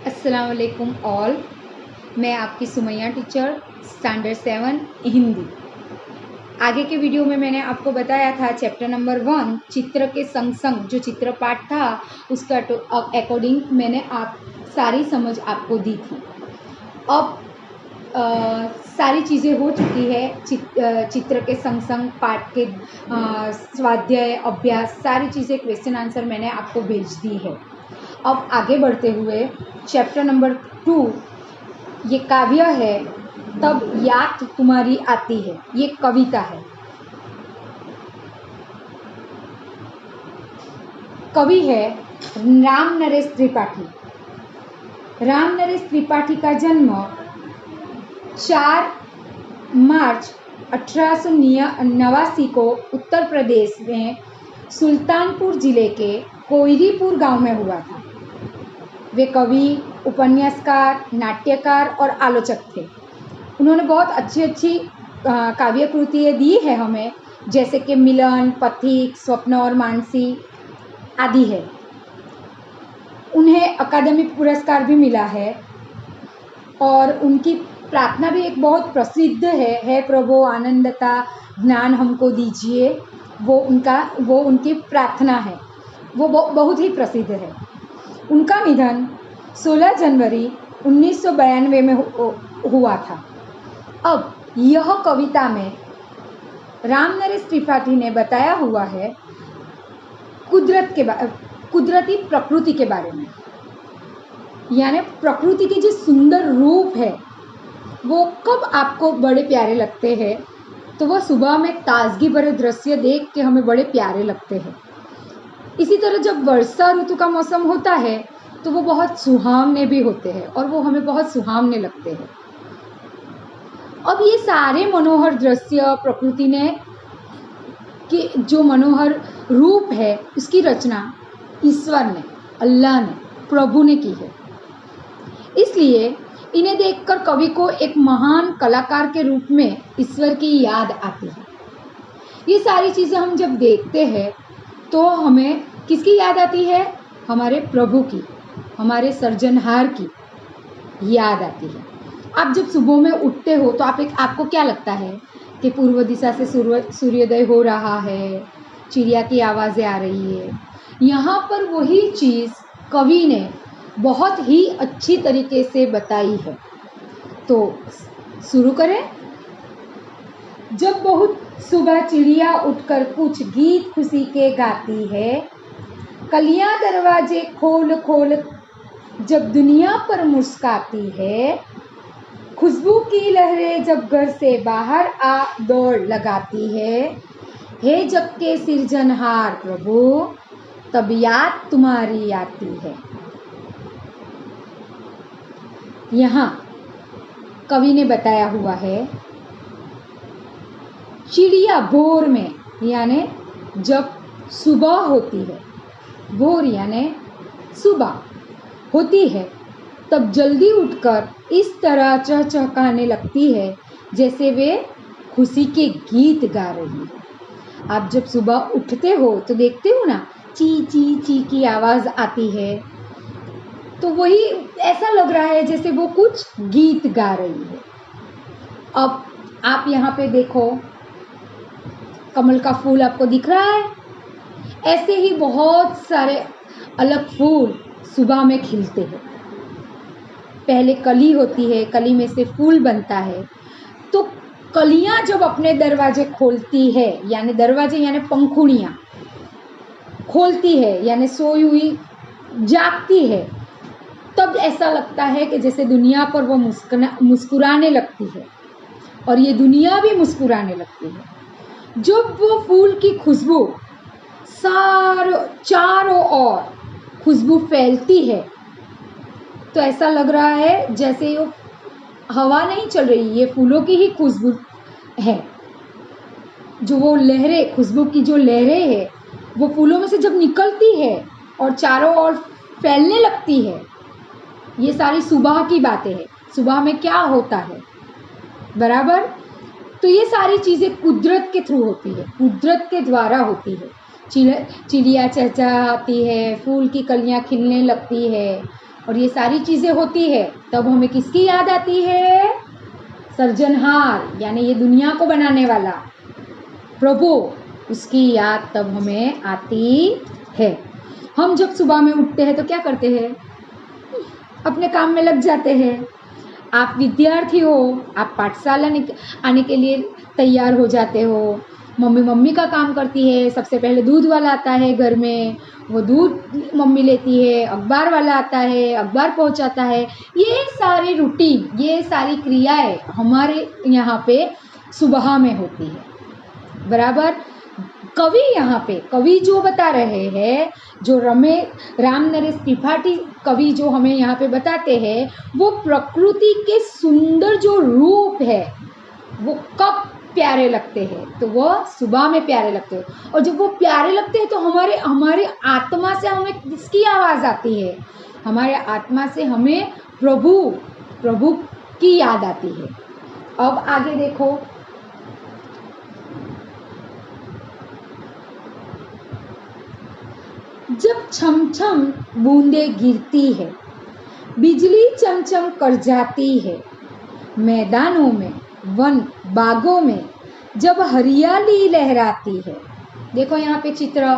अस्सलाम वालेकुम ऑल। मैं आपकी सुमैया टीचर स्टैंडर्ड 7 हिंदी। आगे के वीडियो में मैंने आपको बताया था चैप्टर नंबर 1 चित्र के संग संग जो चित्र पाठ था उसका अकॉर्डिंग मैंने आप सारी समझ आपको दी थी। अब सारी चीज़ें हो चुकी है। चित्र के संग संग पाठ के स्वाध्याय अभ्यास सारी चीज़ें क्वेश्चन आंसर मैंने आपको भेज दी है। अब आगे बढ़ते हुए चैप्टर नंबर 2 ये काव्य है, तब याद तुम्हारी आती है, ये कविता है। कवि है राम नरेश त्रिपाठी। राम नरेश त्रिपाठी का जन्म 4 मार्च 1889 को उत्तर प्रदेश में सुल्तानपुर जिले के कोयरीपुर गांव में हुआ था। वे कवि, उपन्यासकार, नाट्यकार और आलोचक थे। उन्होंने बहुत अच्छी काव्य कृतियाँ दी है हमें, जैसे कि मिलन, पथिक, स्वप्न और मानसी आदि है। उन्हें अकादमी पुरस्कार भी मिला है और उनकी प्रार्थना भी एक बहुत प्रसिद्ध है प्रभु आनंदता ज्ञान हमको दीजिए। वो उनकी प्रार्थना है, वो बहुत ही प्रसिद्ध है। उनका निधन 16 जनवरी 1992 में हुआ था। अब यह कविता में राम नरेश त्रिपाठी ने बताया हुआ है कुदरती प्रकृति के बारे में, यानी प्रकृति के जो सुंदर रूप है वो कब आपको बड़े प्यारे लगते हैं, तो वह सुबह में ताजगी भरे दृश्य देख के हमें बड़े प्यारे लगते हैं। इसी तरह जब वर्षा ऋतु का मौसम होता है तो वो बहुत सुहावने भी होते हैं और वो हमें बहुत सुहावने लगते हैं। अब ये सारे मनोहर दृश्य प्रकृति ने कि जो मनोहर रूप है उसकी रचना ईश्वर ने, अल्लाह ने, प्रभु ने की है। इसलिए इन्हें देखकर कवि को एक महान कलाकार के रूप में ईश्वर की याद आती है। ये सारी चीज़ें हम जब देखते हैं तो हमें किसकी याद आती है? हमारे प्रभु की, हमारे सृजनहार की याद आती है। आप जब सुबह में उठते हो तो आपको क्या लगता है कि पूर्व दिशा से सूर्योदय हो रहा है, चिड़िया की आवाज़ें आ रही है। यहाँ पर वही चीज़ कवि ने बहुत ही अच्छी तरीके से बताई है। तो शुरू करें। जब बहुत सुबह चिड़िया उठकर कुछ गीत खुशी के गाती है, कलियां दरवाजे खोल खोल जब दुनिया पर मुस्काती है, खुशबू की लहरें जब घर से बाहर आ दौड़ लगाती है, हे जग के सृजनहार प्रभु तब याद तुम्हारी आती है। यहाँ कवि ने बताया हुआ है चिड़िया भोर में, यानी जब सुबह होती है, भोर यानी सुबह होती है, तब जल्दी उठकर इस तरह चहचहाने लगती है जैसे वे खुशी के गीत गा रही है। आप जब सुबह उठते हो तो देखते हो ना, ची ची ची की आवाज़ आती है, तो वही ऐसा लग रहा है जैसे वो कुछ गीत गा रही है। अब आप यहाँ पे देखो, कमल का फूल आपको दिख रहा है। ऐसे ही बहुत सारे अलग फूल सुबह में खिलते हैं। पहले कली होती है, कली में से फूल बनता है। तो कलियां जब अपने दरवाजे खोलती है, यानी दरवाजे यानी पंखुड़ियाँ खोलती है, यानी सोई हुई जागती है, तब ऐसा लगता है कि जैसे दुनिया पर वो मुस्कुराने लगती है और ये दुनिया भी मुस्कुराने लगती है। जब वो फूल की खुशबू चारों ओर खुशबू फैलती है तो ऐसा लग रहा है जैसे ये हवा नहीं चल रही, ये फूलों की ही खुशबू है। जो वो लहरें, खुशबू की जो लहरें है वो फूलों में से जब निकलती है और चारों ओर फैलने लगती है, ये सारी सुबह की बातें हैं। सुबह में क्या होता है बराबर? तो ये सारी चीज़ें कुदरत के थ्रू होती है, कुदरत के द्वारा होती है। चिड़िया चहचहाती है, फूल की कलियां खिलने लगती है, और ये सारी चीज़ें होती है, तब हमें किसकी याद आती है? सर्जनहार, यानी ये दुनिया को बनाने वाला प्रभु, उसकी याद तब हमें आती है। हम जब सुबह में उठते हैं तो क्या करते हैं? अपने काम में लग जाते हैं। आप विद्यार्थी हो, आप पाठशाला आने के लिए तैयार हो जाते हो। मम्मी का काम करती है, सबसे पहले दूध वाला आता है घर में, वो दूध मम्मी लेती है, अखबार वाला आता है, अखबार पहुंचाता है। ये सारी रूटीन, ये सारी क्रियाएं हमारे यहाँ पे सुबह में होती है, बराबर। कवि यहाँ पे, कवि जो बता रहे हैं, जो राम नरेश त्रिपाठी कवि जो हमें यहाँ पे बताते हैं, वो प्रकृति के सुंदर जो रूप है वो कब प्यारे लगते हैं? तो वो सुबह में प्यारे लगते हैं। और जब वो प्यारे लगते हैं तो हमारे आत्मा से हमें किसकी आवाज़ आती है? हमारे आत्मा से हमें प्रभु की याद आती है। अब आगे देखो, जब छमछम बूंदे गिरती है, बिजली चमचम कर जाती है, मैदानों में, वन बागों में जब हरियाली लहराती है। देखो यहाँ पे चित्र,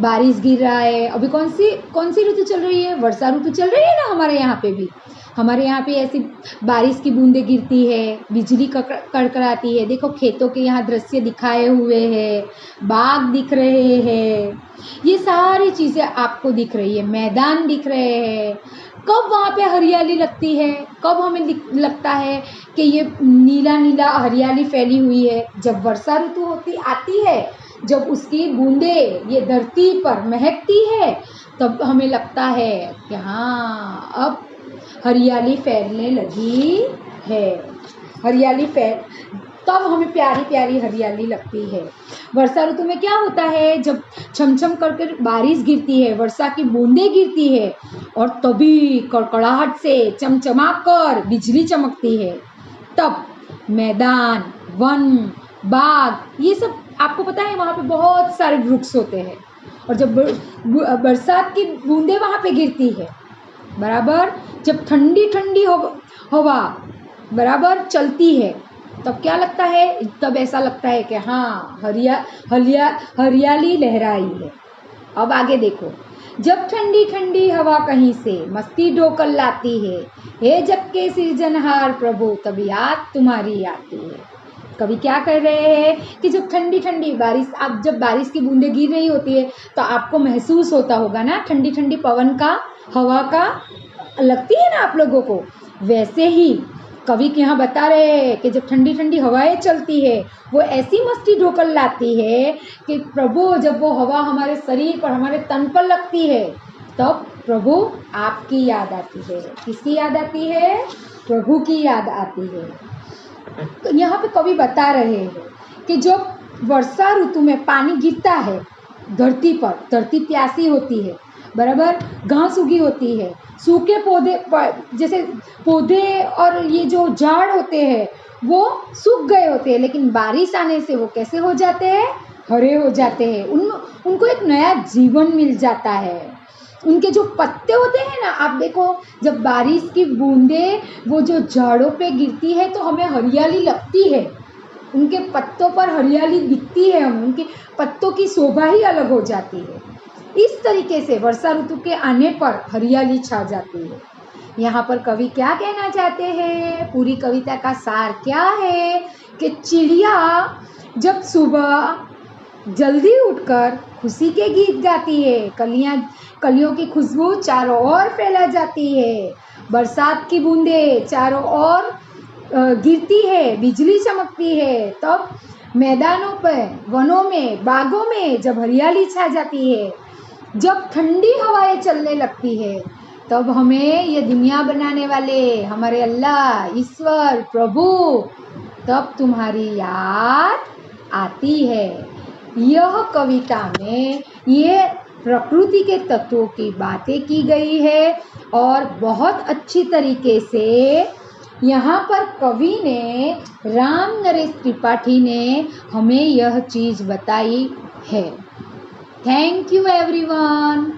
बारिश गिर रहा है। अभी कौन सी ऋतु चल रही है? वर्षा ऋतु चल रही है ना हमारे यहाँ पे भी। हमारे यहाँ पे ऐसी बारिश की बूंदें गिरती है, बिजली कड़कड़ाती है। देखो खेतों के यहाँ दृश्य दिखाए हुए हैं, बाग दिख रहे हैं, ये सारी चीज़ें आपको दिख रही है, मैदान दिख रहे हैं। कब वहाँ पे हरियाली लगती है? कब हमें लगता है कि ये नीला नीला हरियाली फैली हुई है? जब वर्षा ऋतु आती है, जब उसकी बूंदें ये धरती पर महकती है, तब हमें लगता है कि हाँ, अब हरियाली फैलने लगी है। तब हमें प्यारी प्यारी हरियाली लगती है। वर्षा ऋतु में क्या होता है? जब छमछम करके बारिश गिरती है, वर्षा की बूंदें गिरती है, और तभी कड़कड़ाहट से चमचमा कर बिजली चमकती है, तब मैदान, वन, बाग, ये सब आपको पता है वहाँ पे बहुत सारे वृक्ष होते हैं। और जब बरसात की बूंदें वहाँ पे गिरती है, बराबर, जब ठंडी ठंडी हवा बराबर चलती है, तब क्या लगता है? तब ऐसा लगता है कि हाँ, हरियाली लहराई है। अब आगे देखो, जब ठंडी ठंडी हवा कहीं से मस्ती ढोकर लाती है, हे जग के सृजनहार प्रभु, तब याद तुम्हारी आती है। कवि क्या कर रहे हैं कि जब ठंडी ठंडी बारिश, आप जब बारिश की बूंदें गिर रही होती है तो आपको महसूस होता होगा ना, ठंडी ठंडी पवन का, हवा का लगती है ना आप लोगों को। वैसे ही कवि के यहाँ बता रहे हैं कि जब ठंडी ठंडी हवाएं चलती है, वो ऐसी मस्ती ढोकर लाती है कि प्रभु, जब वो हवा हमारे शरीर पर, हमारे तन पर लगती है, तब प्रभु आपकी याद आती है। किसकी याद आती है? प्रभु की याद आती है। तो यहाँ पे कवि बता रहे हैं कि जब वर्षा ऋतु में पानी गिरता है धरती पर, धरती प्यासी होती है, बराबर, घास उगी होती है, सूखे पौधे, जैसे पौधे और ये जो झाड़ होते हैं वो सूख गए होते हैं, लेकिन बारिश आने से वो कैसे हो जाते हैं? हरे हो जाते हैं। उनको एक नया जीवन मिल जाता है। उनके जो पत्ते होते हैं ना, आप देखो, जब बारिश की बूंदें वो जो झाड़ों पे गिरती है तो हमें हरियाली लगती है, उनके पत्तों पर हरियाली दिखती है, हमें उनके पत्तों की शोभा ही अलग हो जाती है। इस तरीके से वर्षा ऋतु के आने पर हरियाली छा जाती है। यहाँ पर कवि क्या कहना चाहते हैं? पूरी कविता का सार क्या है कि चिड़िया जब सुबह जल्दी उठकर खुशी के गीत गाती है, कलियों की खुशबू चारों ओर फैला जाती है, बरसात की बूंदें चारों ओर गिरती है, बिजली चमकती है, तब मैदानों पर, वनों में, बागों में जब हरियाली छा जाती है, जब ठंडी हवाएं चलने लगती है, तब हमें ये दुनिया बनाने वाले हमारे अल्लाह, ईश्वर, प्रभु, तब तुम्हारी याद आती है। यह कविता में ये प्रकृति के तत्वों की बातें की गई है और बहुत अच्छी तरीके से यहाँ पर कवि ने, राम नरेश त्रिपाठी ने हमें यह चीज़ बताई है। Thank you everyone.